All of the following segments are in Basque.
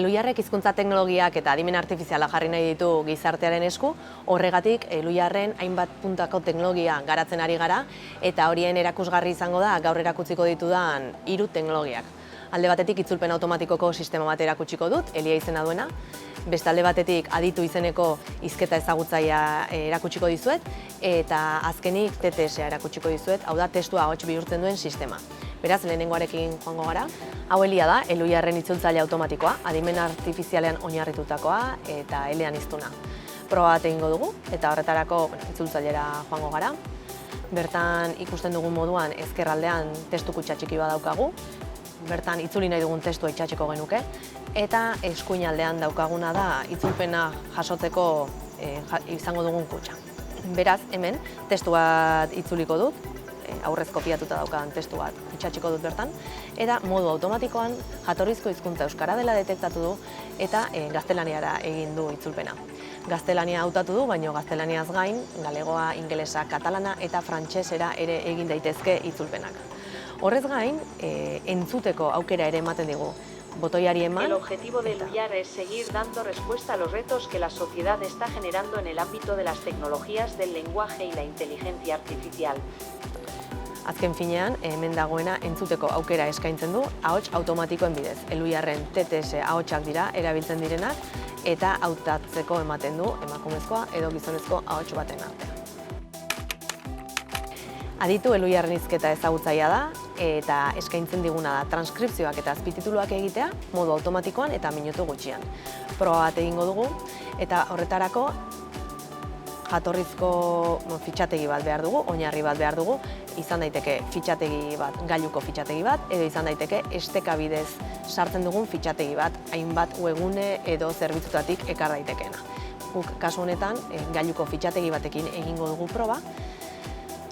Eluiarrek hizkuntza teknologiak eta adimen artifiziala jarri nahi ditu gizartearen esku, horregatik Eluiarren hainbat puntako teknologia garatzen ari gara eta horien erakusgarri izango da gaur erakutsiko ditudan 3 teknologiak. Alde batetik itzulpen automatikoko sistema bat erakutsiko dut, Elia izena duena. Beste alde batetik aditu izeneko hizketa ezagutzailea erakutsiko dizuet eta azkenik TTS erakutsiko dizuet, hau da testua ahots bihurtzen duen sistema. Beraz, lehenengoarekin joango gara. Hau Elia da, Eluiarren itzultzaile automatikoa, adimen artifizialean oinarritutakoa eta elean hiztuna. Proba bat egingo dugu eta horretarako itzultzailera joango gara. Bertan ikusten dugun moduan ezkerraldean testu kutxa txiki bat daukagu. Bertan itzuli nahi dugun testua itxatsiko genuke eta eskuinaldean daukaguna da itzulpena jasotzeko izango dugun kutxa. Beraz, hemen testu bat itzuliko dut, aurrez kopiatuta daukadan testu bat itxatsiko dut bertan, eta modu automatikoan jatorrizko hizkuntza euskara dela detektatu du eta gaztelaniara egin du itzulpena. Gaztelania hautatu du, baina gaztelaniaz gain, galegoa, ingelesa, katalana eta frantsesera ere egin daitezke itzulpenak. Horrez gain, entzuteko aukera ere ematen digu. Botoiari eman. El objetivo de Eluiar es seguir dando respuesta a los retos que la sociedad está generando en el ámbito de las tecnologías del lenguaje y la inteligencia artificial. Azken finean, hemen dagoena entzuteko aukera eskaintzen du ahots automatikoen bidez. Eluiarren TTS ahotsak dira erabiltzen direnak eta hautatzeko ematen du emakumezkoa edo gizonezko ahots baten artean. Aditu Eluiarren hizketa ezagutzailea da eta eskaintzen diguna da transkripzioak eta azpitituluak egitea modu automatikoan eta minutu gutxian. Proba bat egingo dugu eta horretarako jatorrizko fitxategi bat behar dugu, oinarri bat behar dugu, izan daiteke fitxategi bat, gailuko fitxategi bat, edo izan daiteke esteka bidez sartzen dugun fitxategi bat, hainbat webgune edo zerbitzutatik ekar daitekeena. Guk kasu honetan gailuko fitxategi batekin egingo dugu proba.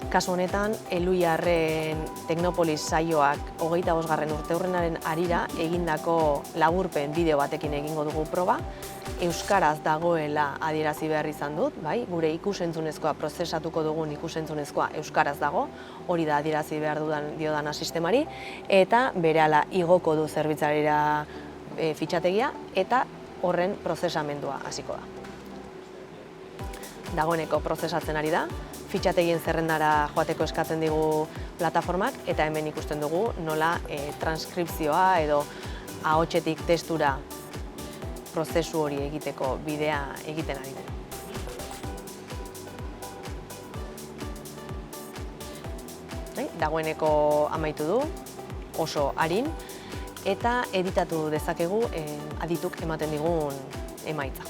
Kasu honetan, Eluiarren Teknopolis saioak 25. urteurrenaren harira egindako laburpen bideo batekin egingo dugu proba. Euskaraz dagoela adierazi behar izan dut, bai, gure ikusentzunezkoa prozesatuko dugun ikusentzunezkoa euskaraz dago, hori da adierazi behar diodana sistemari, eta berehala igoko du zerbitzarira fitxategia eta horren prozesamendua hasiko da. Dagoeneko prozesatzen ari da, fitxategien zerrendara joateko eskatzen digu plataformak eta hemen ikusten dugu nola transkripzioa edo ahotsetik testura prozesu hori egiteko bidea egiten ari den. Dagoeneko amaitu du, oso arin, eta editatu dezakegu adituk ematen digun emaitza.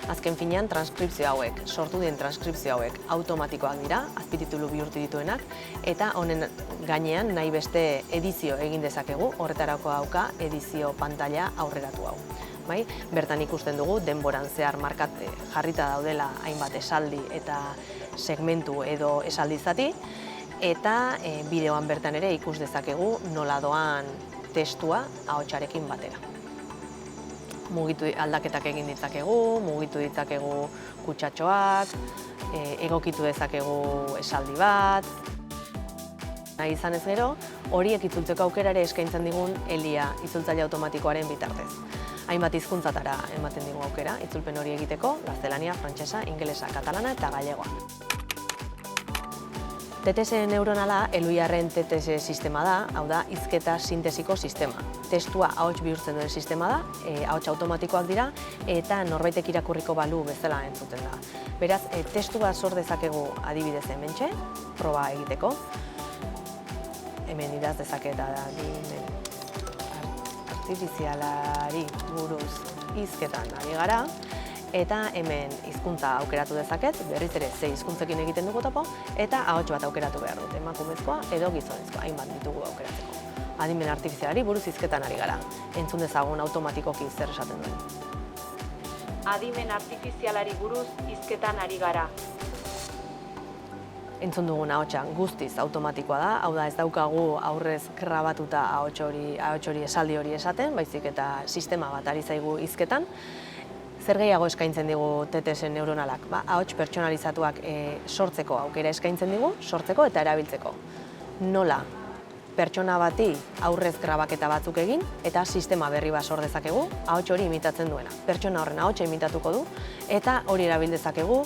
Azken finean, transkripzio hauek, sortu dien transkripzio hauek automatikoak dira, azpititulu bihurtu dituenak, eta honen gainean nahi beste edizio egin dezakegu, horretarako dauka edizio pantalla aurreratu hau. Bertan ikusten dugu, denboran zehar jarrita daudela hainbat esaldi eta segmentu edo esaldi zati, eta bideoan bertan ere ikus dezakegu nola doan testua ahotsarekin batera. Mugitu aldaketak egin ditzakegu, mugitu ditzakegu kutsatxoak, egokitu dezakegu esaldi bat. Nahi izan ez gero, horiek itzultzeko aukera ere eskaintzen digun Elia itzultzaile automatikoaren bitartez. Hainbat hizkuntzatara ematen digu aukera, itzulpen hori egiteko, gaztelania, frantsesa, ingelesa, katalana eta galegoa. TTS neuronala Eluiarren TTS sistema da, hau da, hizketa sintesiko sistema. Testua ahots bihurtzen duen sistema da, ahots automatikoak dira, eta norbaitek irakurriko balu bezala entzuten da. Beraz, testua sor dezakegu adibidez hementxe, proba egiteko. Hemen idaz dezaket adimen artifizialari buruz hizketan ari gara, eta hemen hizkuntza aukeratu dezaket, berriz ere ze hizkuntzekin egiten dugu topo, eta ahots bat aukeratu behar dut, emakumezkoa edo gizonezkoa, hainbat ditugu aukeratzeko. Adimen artifizialari buruz hizketan ari gara, entzun dezagun automatikoki zer esaten duen. Adimen artifizialari buruz hizketan ari gara. Entzun dugun ahotsa guztiz automatikoa da, hau da ez daukagu aurrez grabatuta ahots hori esaldi hori esaten, baizik eta sistema bat ari zaigu hizketan. Zer gehiago eskaintzen digu TTS neuronalak? Ahots pertsonalizatuak sortzeko aukera eskaintzen digu, sortzeko eta erabiltzeko. Nola pertsona bati aurrez grabaketa batzuk egin eta sistema berri bat sor dezakegu, ahots hori imitatzen duena. Pertsona horren ahotsa imitatuko du eta hori erabil dezakegu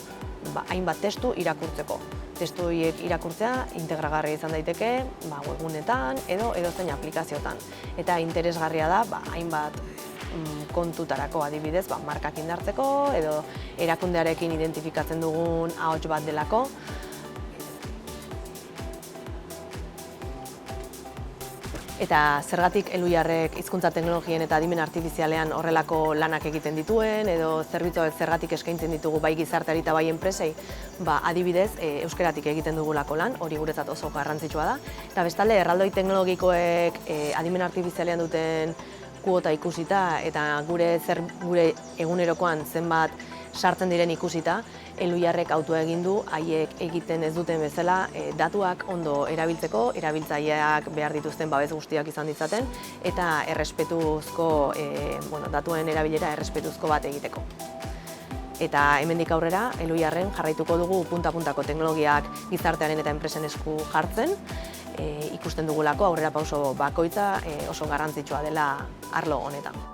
hainbat testu irakurtzeko. Testu horiek irakurtzea integragarria izan daiteke webgunetan edo edozein aplikaziotan. Eta interesgarria da hainbat kontutarako, adibidez, markak indartzeko edo erakundearekin identifikatzen dugun ahots bat delako. Eta zergatik Elhuyarrek hizkuntza teknologien eta adimen artifizialean horrelako lanak egiten dituen, edo zerbitzuak zergatik eskaintzen ditugu bai gizarteari eta bai enpresei, adibidez, euskeratik egiten dugulako lan, hori guretzat oso garrantzitsua da. Eta bestalde, erraldoi teknologikoek adimen artifizialean duten kuota ikusita eta gure egunerokoan zenbat sartzen diren ikusita, Elhuyarrek autua egin du haiek egiten ez duten bezala datuak ondo erabiltzeko, erabiltzaileak behar dituzten babes guztiak izan ditzaten eta errespetuzko datuen erabilera errespetuzko bat egiteko. Eta hemendik aurrera Elhuyarren jarraituko dugu punta-puntako teknologiak gizartearen eta enpresen esku jartzen, ikusten dugulako aurrerapauso bakoitza oso garrantzitsua dela arlo honetan.